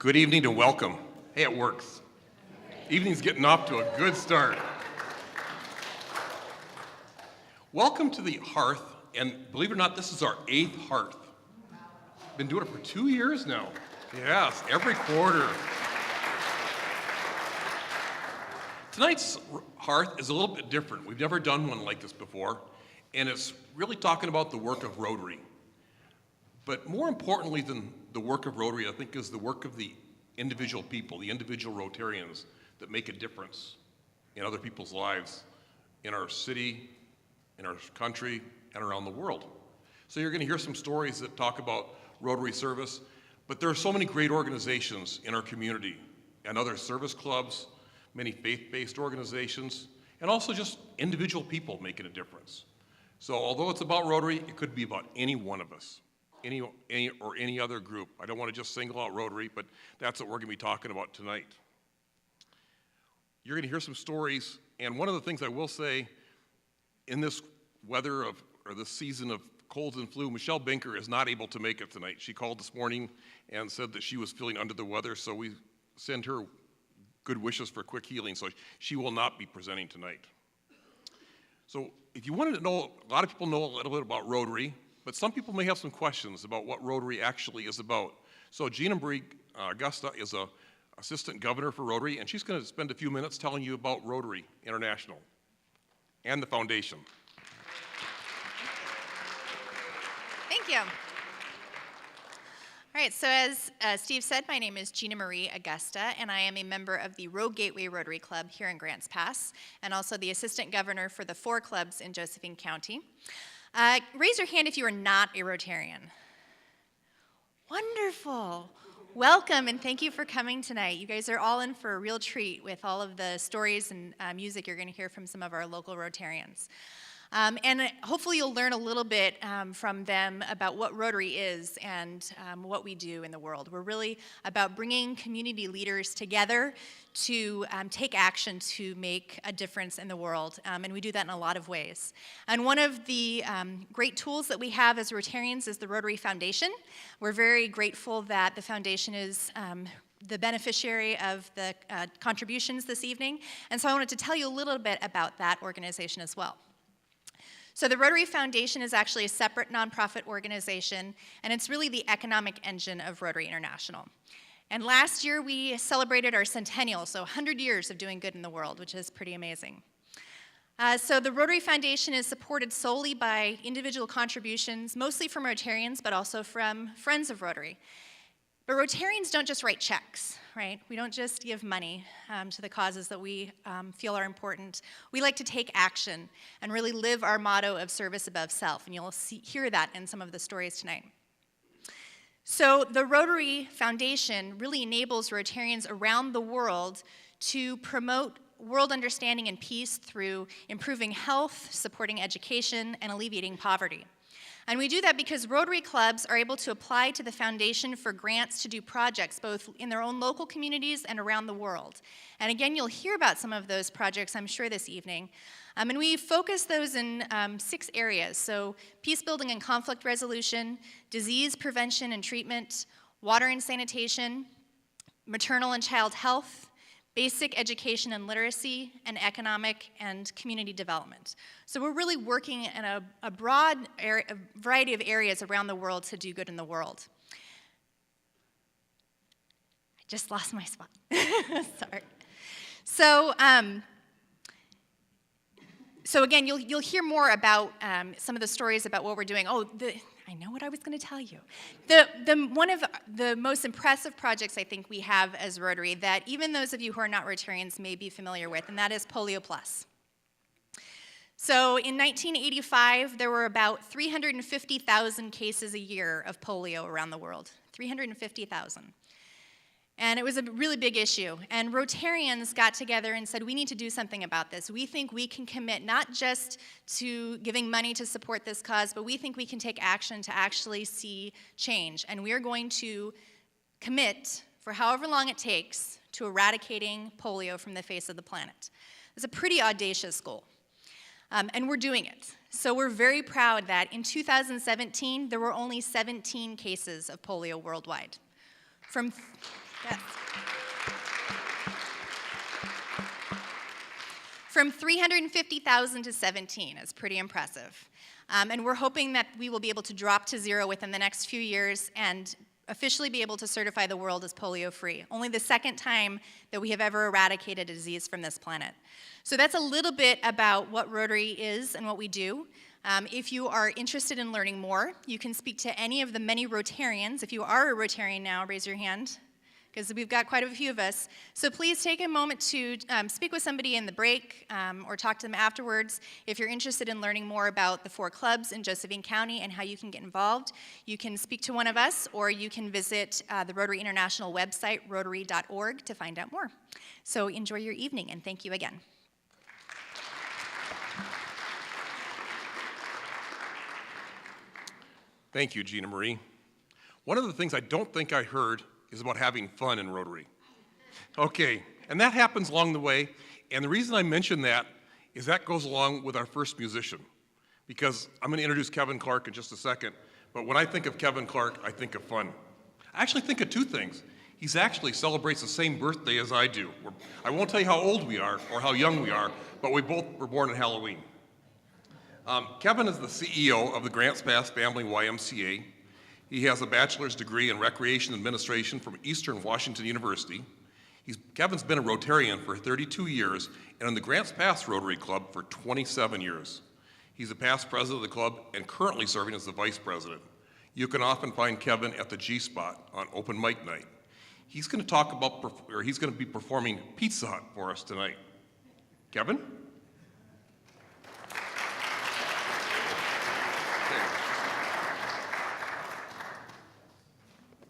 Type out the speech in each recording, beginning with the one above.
Good evening and welcome. Hey, it works. Evening's getting off to a good start. Welcome to the Hearth, and believe it or not, this is our 8th Hearth. Been doing it for 2 years now. Yes, every quarter. Tonight's Hearth is a little bit different. We've never done one like this before, and it's really talking about the work of Rotary. But more importantly than the work of Rotary, I think, is the work of the individual people, the individual Rotarians that make a difference in other people's lives, in our city, in our country, and around the world. So you're going to hear some stories that talk about Rotary service, but there are so many great organizations in our community and other service clubs, many faith-based organizations, and also just individual people making a difference. So although it's about Rotary, it could be about any one of us. Any other group. I don't want to just single out Rotary, but that's what we're going to be talking about tonight. You're going to hear some stories, and one of the things I will say, in this weather or this season of colds and flu, Michelle Binker is not able to make it tonight. She called this morning and said that she was feeling under the weather, so we send her good wishes for quick healing, so she will not be presenting tonight. So if you wanted to know, a lot of people know a little bit about Rotary, but some people may have some questions about what Rotary actually is about. So Gina Marie Augusta is an assistant governor for Rotary, and she's going to spend a few minutes telling you about Rotary International and the foundation. Thank you. All right, so as Steve said, my name is Gina Marie Augusta, and I am a member of the Rogue Gateway Rotary Club here in Grants Pass, and also the assistant governor for the 4 clubs in Josephine County. Raise your hand if you are not a Rotarian. Wonderful. Welcome, and thank you for coming tonight. You guys are all in for a real treat with all of the stories and music you're going to hear from some of our local Rotarians. And hopefully you'll learn a little bit from them about what Rotary is and what we do in the world. We're really about bringing community leaders together to take action to make a difference in the world, and we do that in a lot of ways. And one of the great tools that we have as Rotarians is the Rotary Foundation. We're very grateful that the foundation is the beneficiary of the contributions this evening, and so I wanted to tell you a little bit about that organization as well. So the Rotary Foundation is actually a separate nonprofit organization, and it's really the economic engine of Rotary International. And last year we celebrated our centennial, so 100 years of doing good in the world, which is pretty amazing. So the Rotary Foundation is supported solely by individual contributions, mostly from Rotarians, but also from friends of Rotary. But Rotarians don't just write checks, right? We don't just give money to the causes that we feel are important. We like to take action and really live our motto of service above self, and you'll hear that in some of the stories tonight. So the Rotary Foundation really enables Rotarians around the world to promote world understanding and peace through improving health, supporting education, and alleviating poverty. And we do that because Rotary clubs are able to apply to the foundation for grants to do projects both in their own local communities and around the world. And again, you'll hear about some of those projects, I'm sure, this evening. And we focus those in 6 areas. So peace building and conflict resolution, disease prevention and treatment, water and sanitation, maternal and child health, basic education and literacy, and economic and community development. So we're really working in a broad variety of areas around the world to do good in the world. I just lost my spot. Sorry. So again, you'll hear more about some of the stories about what we're doing. I know what I was going to tell you. One of the most impressive projects I think we have as Rotary that even those of you who are not Rotarians may be familiar with, and that is Polio Plus. So in 1985, there were about 350,000 cases a year of polio around the world, 350,000. And it was a really big issue. And Rotarians got together and said, we need to do something about this. We think we can commit not just to giving money to support this cause, but we think we can take action to actually see change. And we are going to commit, for however long it takes, to eradicating polio from the face of the planet. It's a pretty audacious goal. And we're doing it. So we're very proud that in 2017, there were only 17 cases of polio worldwide. Yes. From 350,000 to 17 is pretty impressive. And we're hoping that we will be able to drop to 0 within the next few years and officially be able to certify the world as polio-free. Only the second time that we have ever eradicated a disease from this planet. So that's a little bit about what Rotary is and what we do. If you are interested in learning more, you can speak to any of the many Rotarians. If you are a Rotarian now, raise your hand, because we've got quite a few of us. So please take a moment to speak with somebody in the break or talk to them afterwards. If you're interested in learning more about the 4 clubs in Josephine County and how you can get involved, you can speak to one of us, or you can visit the Rotary International website, rotary.org, to find out more. So enjoy your evening, and thank you again. Thank you, Gina Marie. One of the things I don't think I heard is about having fun in Rotary. Okay, and that happens along the way, and the reason I mention that is that goes along with our first musician, because I'm going to introduce Kevin Clark in just a second, but when I think of Kevin Clark, I think of fun. I actually think of 2 things. He actually celebrates the same birthday as I do. I won't tell you how old we are or how young we are, but we both were born on Halloween. Kevin is the CEO of the Grants Pass Family YMCA. He has a bachelor's degree in recreation administration from Eastern Washington University. Kevin's been a Rotarian for 32 years and in the Grants Pass Rotary Club for 27 years. He's a past president of the club and currently serving as the vice president. You can often find Kevin at the G-Spot on open mic night. He's going to be performing Pizza Hut for us tonight. Kevin?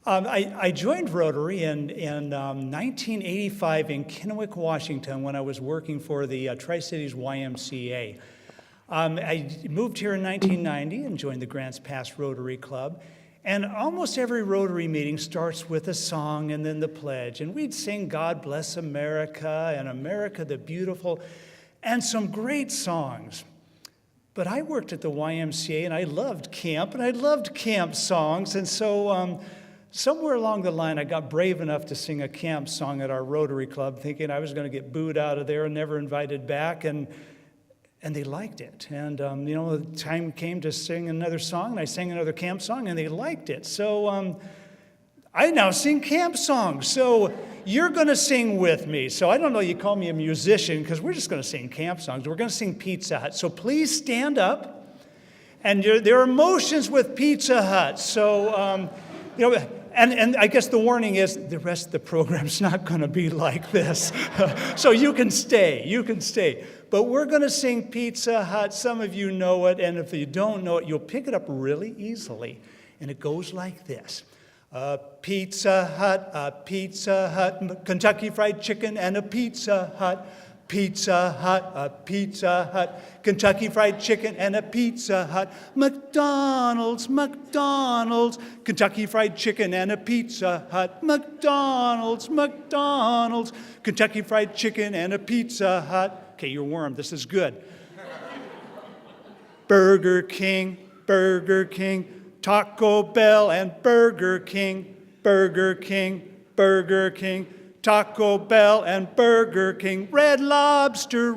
I joined Rotary in 1985 in Kennewick, Washington, when I was working for the Tri-Cities YMCA. I moved here in 1990 and joined the Grants Pass Rotary Club. And almost every Rotary meeting starts with a song and then the pledge. And we'd sing God Bless America and America the Beautiful and some great songs. But I worked at the YMCA and I loved camp and I loved camp songs. And so somewhere along the line, I got brave enough to sing a camp song at our Rotary Club, thinking I was going to get booed out of there and never invited back, and they liked it. And the time came to sing another song, and I sang another camp song, and they liked it. So I now sing camp songs. So you're going to sing with me. So I don't know, you call me a musician, because we're just going to sing camp songs. We're going to sing Pizza Hut. So please stand up. And there are emotions with Pizza Hut. So, And I guess the warning is the rest of the program's not going to be like this. So you can stay. But we're going to sing Pizza Hut. Some of you know it, and if you don't know it, you'll pick it up really easily. And it goes like this. A Pizza Hut, Kentucky Fried Chicken and a Pizza Hut. Pizza Hut, a Pizza Hut, Kentucky Fried Chicken and a Pizza Hut. McDonald's, Kentucky Fried Chicken and a Pizza Hut. McDonald's, Kentucky Fried Chicken and a Pizza Hut. Okay, you're warm. This is good. Burger King, Taco Bell and Burger King, Taco Bell and Burger King, Red Lobster,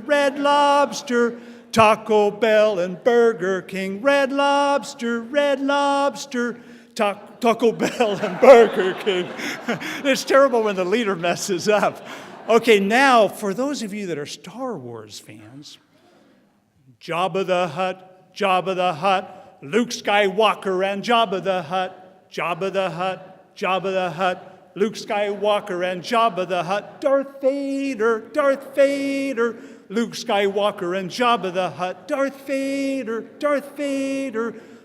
Taco Bell and Burger King, Red Lobster, Taco Bell and Burger King. It's terrible when the leader messes up. Okay, now, for those of you that are Star Wars fans, Jabba the Hutt, Luke Skywalker and Jabba the Hutt, Luke Skywalker and Jabba the Hutt, Darth Vader, Luke Skywalker and Jabba the Hutt, Darth Vader,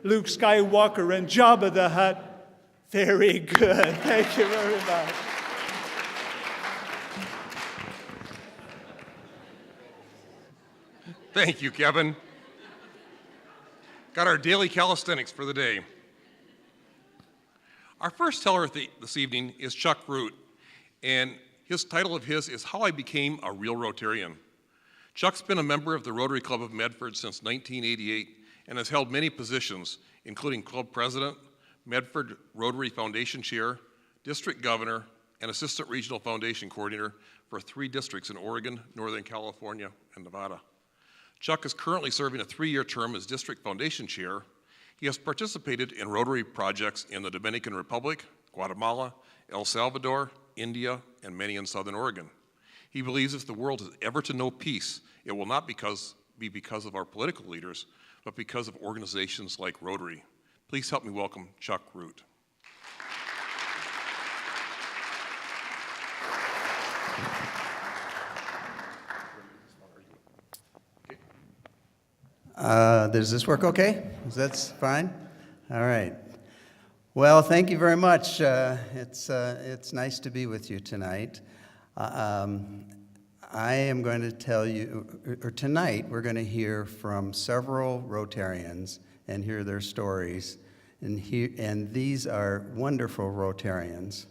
Luke Skywalker and Jabba the Hutt. Very good. Thank you very much. Thank you, Kevin. Got our daily calisthenics for the day. Our first teller this evening is Chuck Root, and his title is How I Became a Real Rotarian. Chuck's been a member of the Rotary Club of Medford since 1988 and has held many positions, including club president, Medford Rotary Foundation chair, district governor, and Assistant Regional Foundation Coordinator for 3 districts in Oregon, Northern California, and Nevada. Chuck is currently serving a 3-year term as District Foundation Chair. He has participated in Rotary projects in the Dominican Republic, Guatemala, El Salvador, India, and many in Southern Oregon. He believes if the world is ever to know peace, it will not be because of our political leaders, but because of organizations like Rotary. Please help me welcome Chuck Root. Does this work okay? That's fine? All right. Well, thank you very much. It's nice to be with you tonight. I am going to tell you, or tonight we're going to hear from several Rotarians and hear their stories. And these are wonderful Rotarians.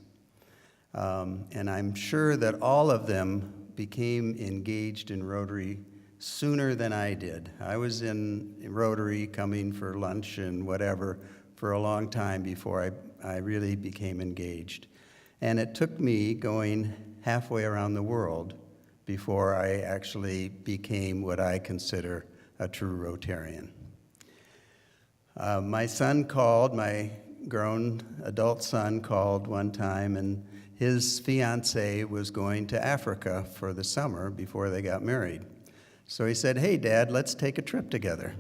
And I'm sure that all of them became engaged in Rotary sooner than I did. I was in Rotary coming for lunch and whatever for a long time before I really became engaged. And it took me going halfway around the world before I actually became what I consider a true Rotarian. My son called, my grown adult son called one time, and his fiancée was going to Africa for the summer before they got married. So he said, "Hey, Dad, let's take a trip together."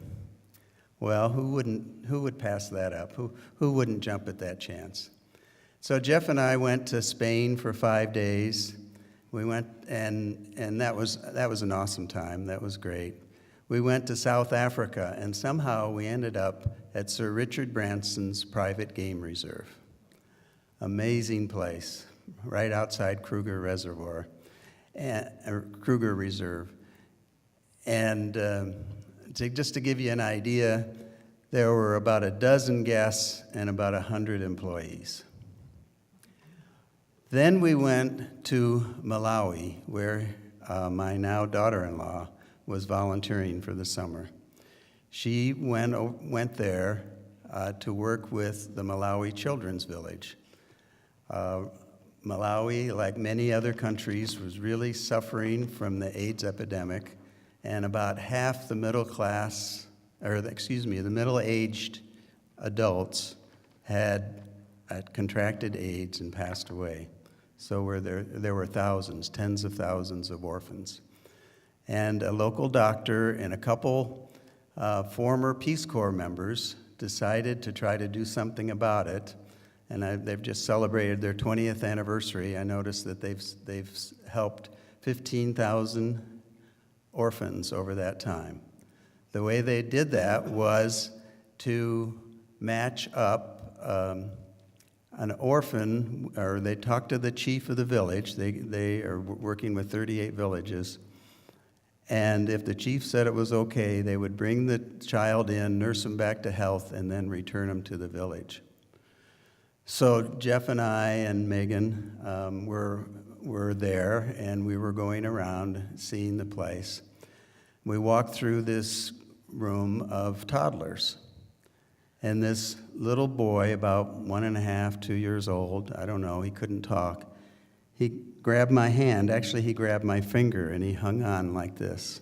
Well, who would pass that up? Who wouldn't jump at that chance? So Jeff and I went to Spain for 5 days. We went, and that was an awesome time. That was great. We went to South Africa, and somehow we ended up at Sir Richard Branson's private game reserve. Amazing place, right outside Kruger Reservoir, Kruger Reserve. And just to give you an idea, there were about a dozen guests and about 100 employees. Then we went to Malawi, where my now daughter-in-law was volunteering for the summer. She went there to work with the Malawi Children's Village. Malawi, like many other countries, was really suffering from the AIDS epidemic, and about half the the middle-aged adults had contracted AIDS and passed away. So there were thousands, tens of thousands of orphans. And a local doctor and a couple former Peace Corps members decided to try to do something about it. And they've just celebrated their 20th anniversary. I noticed that they've helped 15,000 orphans over that time. The way they did that was to match up an orphan, or they talked to the chief of the village. They are working with 38 villages. And if the chief said it was okay, they would bring the child in, nurse him back to health, and then return him to the village. So Jeff and I and Megan were there, and we were going around seeing the place. We walked through this room of toddlers, and this little boy, about 1.5, 2 years old, I don't know, he couldn't talk. He grabbed my hand, actually he grabbed my finger, and he hung on like this.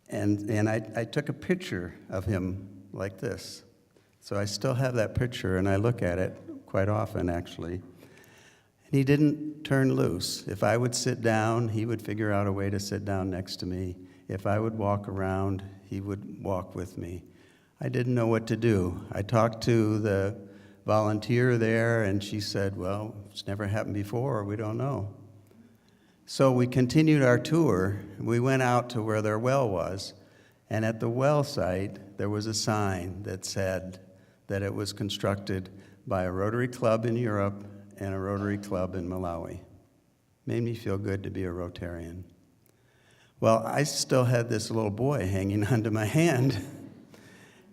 And I took a picture of him like this. So I still have that picture, and I look at it quite often, actually. And he didn't turn loose. If I would sit down, he would figure out a way to sit down next to me. If I would walk around, he would walk with me. I didn't know what to do. I talked to the volunteer there, and she said, "Well, it's never happened before, we don't know." So we continued our tour. We went out to where their well was, and at the well site, there was a sign that said that it was constructed by a Rotary Club in Europe and a Rotary Club in Malawi. Made me feel good to be a Rotarian. Well, I still had this little boy hanging onto my hand.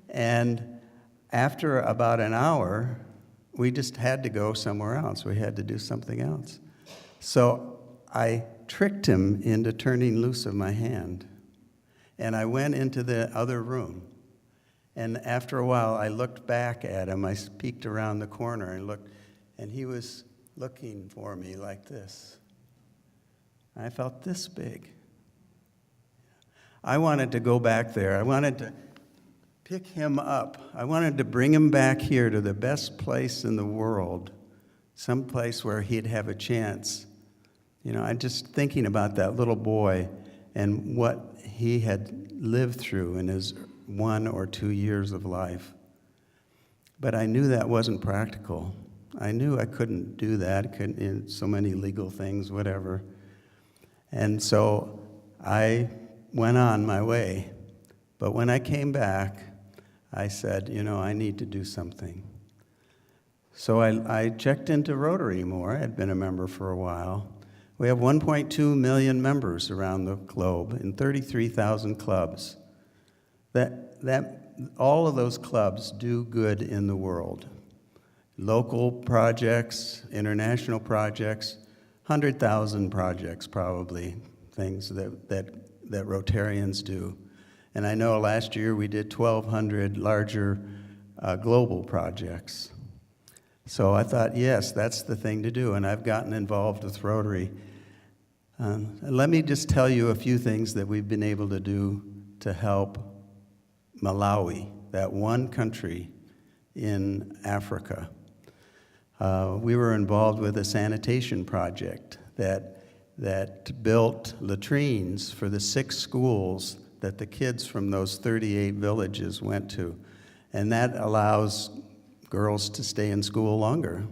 And after about an hour, we just had to go somewhere else. We had to do something else. So I tricked him into turning loose of my hand. And I went into the other room. And after a while, I looked back at him. I peeked around the corner and looked, and he was looking for me like this. I felt this big. I wanted to go back there. I wanted to pick him up. I wanted to bring him back here to the best place in the world, some place where he'd have a chance. You know, I'm just thinking about that little boy and what he had lived through in his 1 or 2 years of life. But I knew that wasn't practical. I knew I couldn't do that, so many legal things, whatever. And so I went on my way. But when I came back, I said, you know, I need to do something. So I checked into Rotary more. I had been a member for a while. We have 1.2 million members around the globe in 33,000 clubs. All of those clubs do good in the world. Local projects, international projects, 100,000 projects probably, things that Rotarians do. And I know last year we did 1,200 larger global projects. So I thought, yes, that's the thing to do, and I've gotten involved with Rotary. Let me just tell you a few things that we've been able to do to help Malawi, that one country in Africa. We were involved with a sanitation project that built latrines for the 6 schools that the kids from those 38 villages went to. And that allows girls to stay in school longer.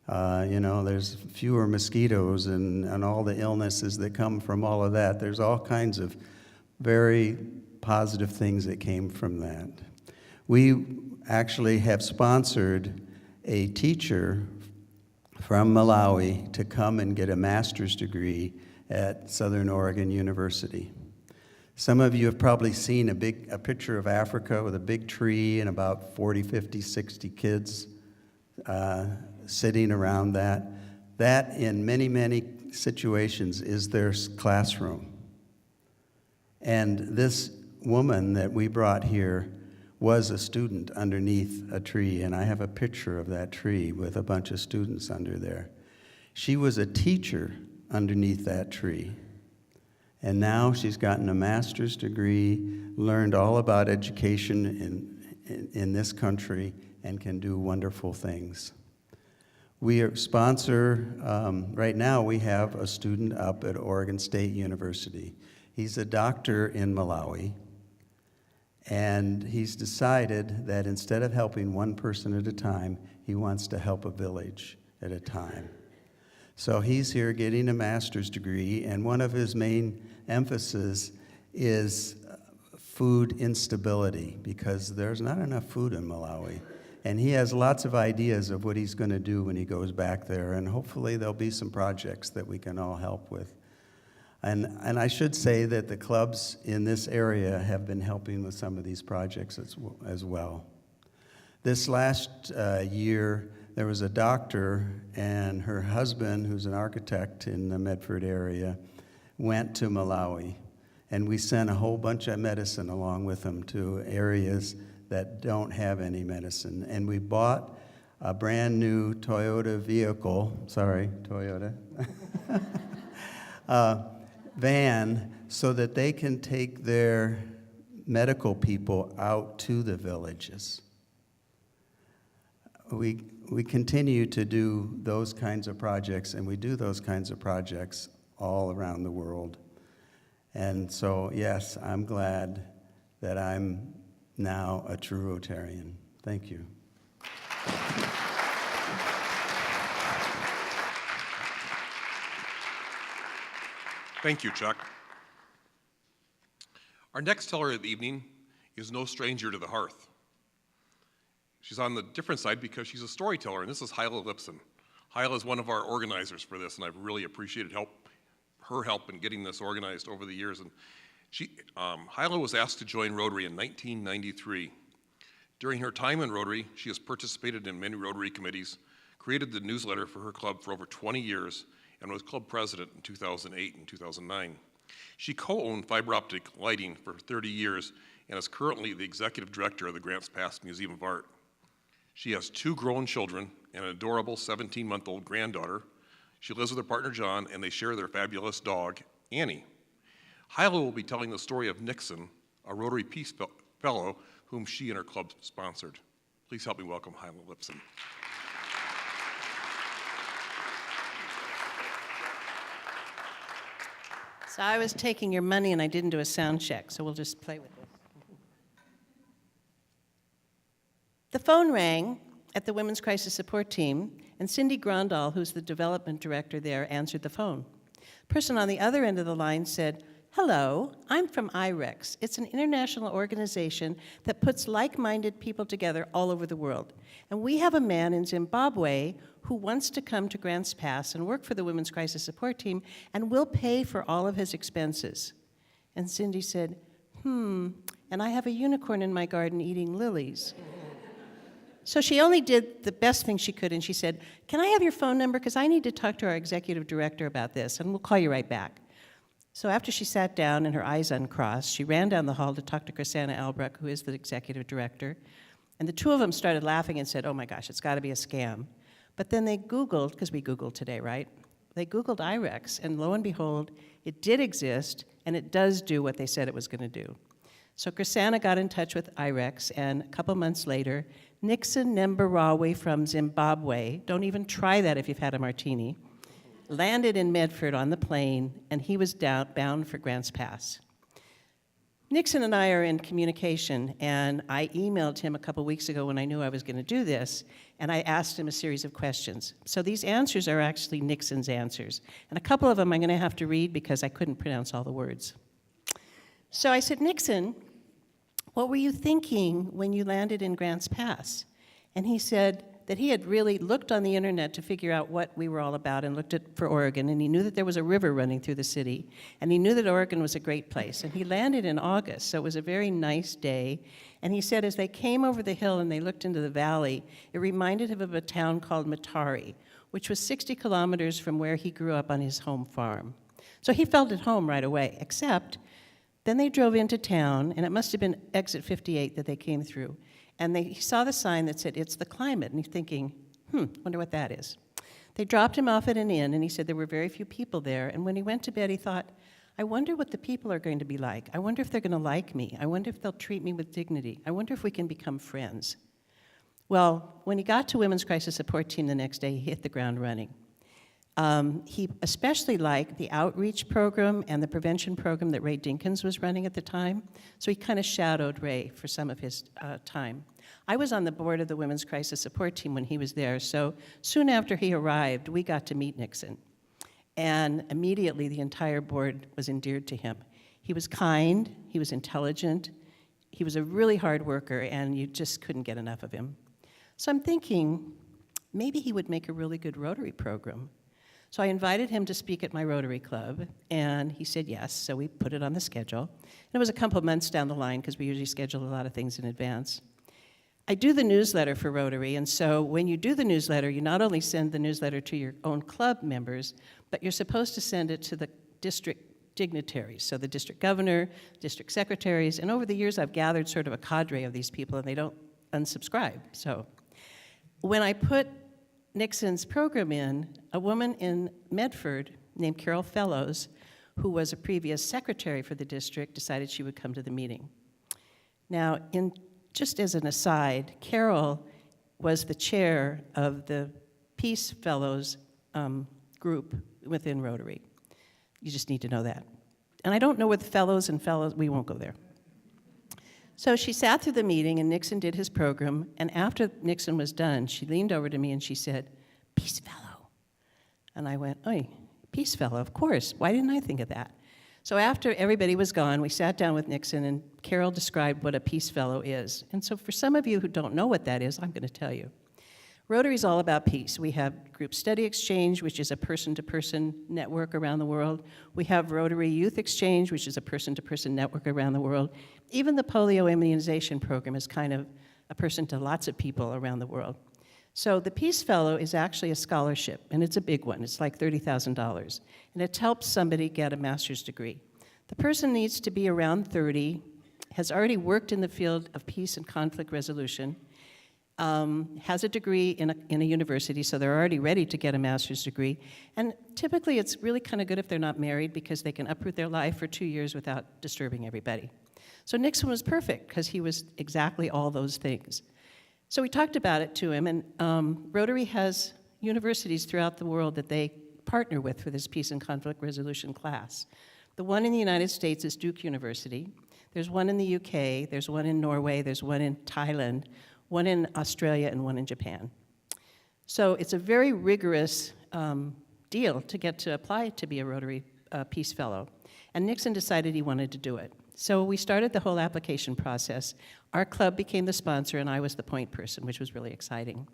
You know, there's fewer mosquitoes and all the illnesses that come from all of that. There's all kinds of very positive things that came from that. We actually have sponsored a teacher from Malawi to come and get a master's degree at Southern Oregon University. Some of you have probably seen a picture of Africa with a big tree and about 40, 50, 60 kids sitting around that. That, in many, many situations, is their classroom. And this woman that we brought here was a student underneath a tree, and I have a picture of that tree with a bunch of students under there. She was a teacher underneath that tree. And now she's gotten a master's degree, learned all about education in this country, and can do wonderful things. We sponsor, right now we have a student up at Oregon State University. He's a doctor in Malawi, and he's decided that instead of helping one person at a time, he wants to help a village at a time. So he's here getting a master's degree, and one of his main emphasis is food instability, because there's not enough food in Malawi. And he has lots of ideas of what he's going to do when he goes back there, and hopefully there'll be some projects that we can all help with. And I should say that the clubs in this area have been helping with some of these projects as well. This last year, there was a doctor and her husband, who's an architect in the Medford area, went to Malawi. And we sent a whole bunch of medicine along with them to areas that don't have any medicine. And we bought a brand new Toyota vehicle, sorry, Toyota, van, so that they can take their medical people out to the villages. We continue to do those kinds of projects, and we do those kinds of projects all around the world. And so, yes, I'm glad that I'm now a true Rotarian. Thank you. Thank you, Chuck. Our next teller of the evening is no stranger to the hearth. She's on the different side because she's a storyteller, and this is Hyla Lipson. Hyla is one of our organizers for this, and I've really appreciated her help in getting this organized over the years. And Hyla was asked to join Rotary in 1993. During her time in Rotary, she has participated in many Rotary committees, created the newsletter for her club for over 20 years, and was club president in 2008 and 2009. She co-owned fiber optic lighting for 30 years and is currently the executive director of the Grants Pass Museum of Art. She has 2 grown children and an adorable 17-month-old granddaughter. She lives with her partner, John, and they share their fabulous dog, Annie. Hyla will be telling the story of Nixon, a Rotary Peace Fellow whom she and her club sponsored. Please help me welcome Hyla Lipson. So I was taking your money and I didn't do a sound check, so we'll just play with this. The phone rang at the Women's Crisis Support Team, and Cindy Grandal, who's the development director there, answered the phone. The person on the other end of the line said, "Hello, I'm from IREX. It's an international organization that puts like-minded people together all over the world. And we have a man in Zimbabwe who wants to come to Grants Pass and work for the Women's Crisis Support Team, and we'll pay for all of his expenses." And Cindy said, and I have a unicorn in my garden eating lilies. So she only did the best thing she could, and she said, "Can I have your phone number? Because I need to talk to our executive director about this, and we'll call you right back." So after she sat down and her eyes uncrossed, she ran down the hall to talk to Chrisanna Albrecht, who is the executive director. And the two of them started laughing and said, "Oh my gosh, it's got to be a scam." But then they Googled, because we Googled today, right? They Googled IREX, and lo and behold, it did exist, and it does do what they said it was going to do. So Chrisanna got in touch with IREX, and a couple months later, Nixon Nembarawe from Zimbabwe, don't even try that if you've had a martini, landed in Medford on the plane, and he was bound for Grants Pass. Nixon and I are in communication, and I emailed him a couple weeks ago when I knew I was going to do this, and I asked him a series of questions. So these answers are actually Nixon's answers, and a couple of them I'm going to have to read because I couldn't pronounce all the words. So I said, "Nixon, what were you thinking when you landed in Grants Pass?" And he said that he had really looked on the internet to figure out what we were all about and looked for Oregon, and he knew that there was a river running through the city, and he knew that Oregon was a great place. And he landed in August, so it was a very nice day. And he said as they came over the hill and they looked into the valley, it reminded him of a town called Matari, which was 60 kilometers from where he grew up on his home farm. So he felt at home right away, except then they drove into town, and it must have been exit 58 that they came through. And he saw the sign that said, "It's the climate," and he's thinking, wonder what that is. They dropped him off at an inn, and he said there were very few people there, and when he went to bed, he thought, "I wonder what the people are going to be like. I wonder if they're going to like me. I wonder if they'll treat me with dignity. I wonder if we can become friends." Well, when he got to Women's Crisis Support Team the next day, he hit the ground running. He especially liked the outreach program and the prevention program that Ray Dinkins was running at the time, so he kind of shadowed Ray for some of his time. I was on the board of the Women's Crisis Support Team when he was there, so soon after he arrived, we got to meet Nixon. And immediately, the entire board was endeared to him. He was kind, he was intelligent, he was a really hard worker, and you just couldn't get enough of him. So I'm thinking, maybe he would make a really good Rotary program. So I invited him to speak at my Rotary Club, and he said yes, so we put it on the schedule. And it was a couple months down the line, because we usually schedule a lot of things in advance. I do the newsletter for Rotary, and so when you do the newsletter, you not only send the newsletter to your own club members, but you're supposed to send it to the district dignitaries, so the district governor, district secretaries, and over the years I've gathered sort of a cadre of these people, and they don't unsubscribe. So when I put Nixon's program in, a woman in Medford named Carol Fellows, who was a previous secretary for the district, decided she would come to the meeting. Now, just as an aside, Carol was the chair of the Peace Fellows group within Rotary. You just need to know that. And I don't know what the fellows, we won't go there. So she sat through the meeting, and Nixon did his program, and after Nixon was done, she leaned over to me and she said, "Peace Fellow." And I went, "Oy, Peace Fellow, of course. Why didn't I think of that?" So after everybody was gone, we sat down with Nixon, and Carol described what a Peace Fellow is. And so for some of you who don't know what that is, I'm going to tell you. Rotary is all about peace. We have Group Study Exchange, which is a person-to-person network around the world. We have Rotary Youth Exchange, which is a person-to-person network around the world. Even the polio immunization program is kind of a person to lots of people around the world. So the Peace Fellow is actually a scholarship, and it's a big one. It's like $30,000, and it helps somebody get a master's degree. The person needs to be around 30, has already worked in the field of peace and conflict resolution, has a degree in a university, so they're already ready to get a master's degree. And typically it's really kind of good if they're not married because they can uproot their life for 2 years without disturbing everybody. So Nixon was perfect because he was exactly all those things. So we talked about it to him, and Rotary has universities throughout the world that they partner with for this peace and conflict resolution class. The one in the United States is Duke University. There's one in the UK, there's one in Norway, there's one in Thailand, one in Australia, and one in Japan. So it's a very rigorous deal to get to apply to be a Rotary Peace Fellow. And Nixon decided he wanted to do it. So we started the whole application process. Our club became the sponsor, and I was the point person, which was really exciting.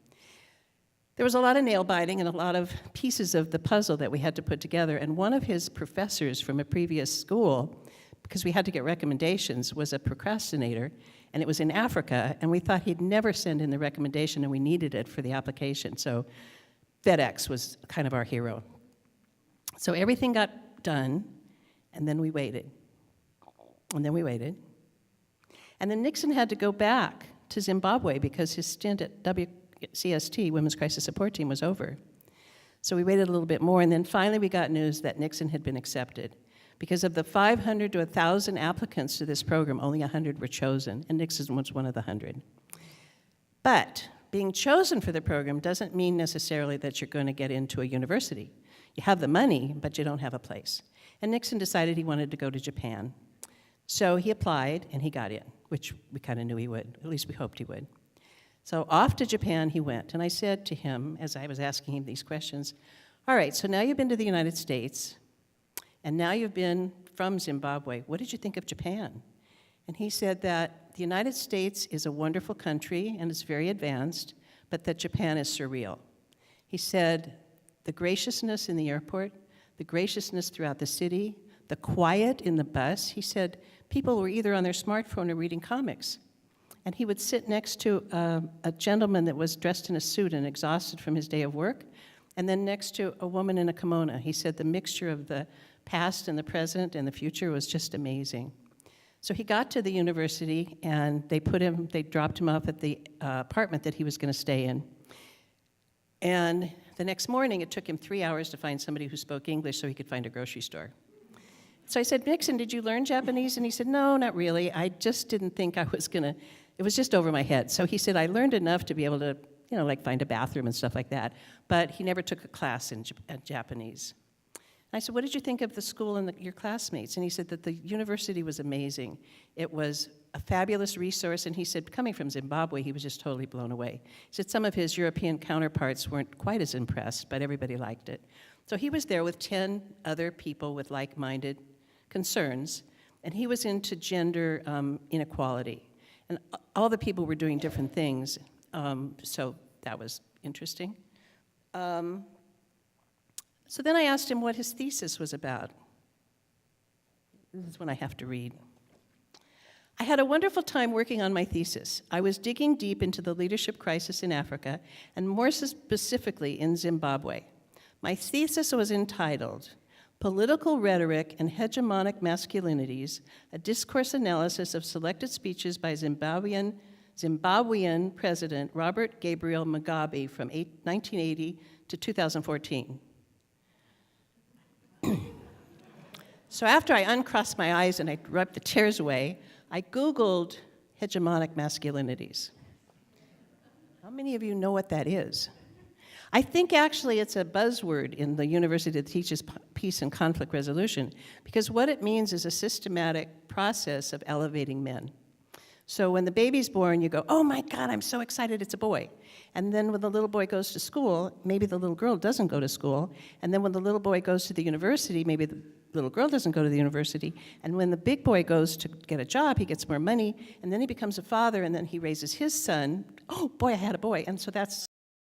There was a lot of nail biting and a lot of pieces of the puzzle that we had to put together. And one of his professors from a previous school, because we had to get recommendations, was a procrastinator, and it was in Africa, and we thought he'd never send in the recommendation, and we needed it for the application. So FedEx was kind of our hero. So everything got done, and then we waited. And then we waited. And then Nixon had to go back to Zimbabwe because his stint at WCST, Women's Crisis Support Team, was over. So we waited a little bit more, and then finally we got news that Nixon had been accepted. Because of the 500 to 1,000 applicants to this program, only 100 were chosen, and Nixon was one of the 100. But being chosen for the program doesn't mean necessarily that you're going to get into a university. You have the money, but you don't have a place. And Nixon decided he wanted to go to Japan. So he applied, and he got in, which we kind of knew he would. At least we hoped he would. So off to Japan he went, and I said to him, as I was asking him these questions, all right, so now you've been to the United States, and now you've been from Zimbabwe. What did you think of Japan? And he said that the United States is a wonderful country, and it's very advanced, but that Japan is surreal. He said the graciousness in the airport, the graciousness throughout the city, the quiet in the bus. He said people were either on their smartphone or reading comics. And he would sit next to a gentleman that was dressed in a suit and exhausted from his day of work, and then next to a woman in a kimono. He said the mixture of the past and the present and the future was just amazing. So he got to the university, and they dropped him off at the apartment that he was going to stay in. And the next morning, it took him 3 hours to find somebody who spoke English so he could find a grocery store. So I said, Nixon, did you learn Japanese? And he said, no, not really. I just didn't think I was going to, it was just over my head. So he said, I learned enough to be able to, like find a bathroom and stuff like that. But he never took a class in Japanese. I said, what did you think of the school and your classmates? And he said that the university was amazing. It was a fabulous resource, and he said, coming from Zimbabwe, he was just totally blown away. He said some of his European counterparts weren't quite as impressed, but everybody liked it. So he was there with 10 other people with like-minded concerns, and he was into gender inequality. And all the people were doing different things, so that was interesting. So then I asked him what his thesis was about. This is when I have to read. I had a wonderful time working on my thesis. I was digging deep into the leadership crisis in Africa, and more specifically in Zimbabwe. My thesis was entitled, Political Rhetoric and Hegemonic Masculinities, a Discourse Analysis of Selected Speeches by Zimbabwean President Robert Gabriel Mugabe from 1980 to 2014. So after I uncrossed my eyes and I rubbed the tears away, I Googled hegemonic masculinities. How many of you know what that is? I think actually it's a buzzword in the university that teaches peace and conflict resolution, because what it means is a systematic process of elevating men. So when the baby's born, you go, oh my God, I'm so excited it's a boy. And then when the little boy goes to school, maybe the little girl doesn't go to school. And then when the little boy goes to the university, maybe the little girl doesn't go to the university. And when the big boy goes to get a job, he gets more money. And then he becomes a father, and then he raises his son. Oh boy, I had a boy. And so that's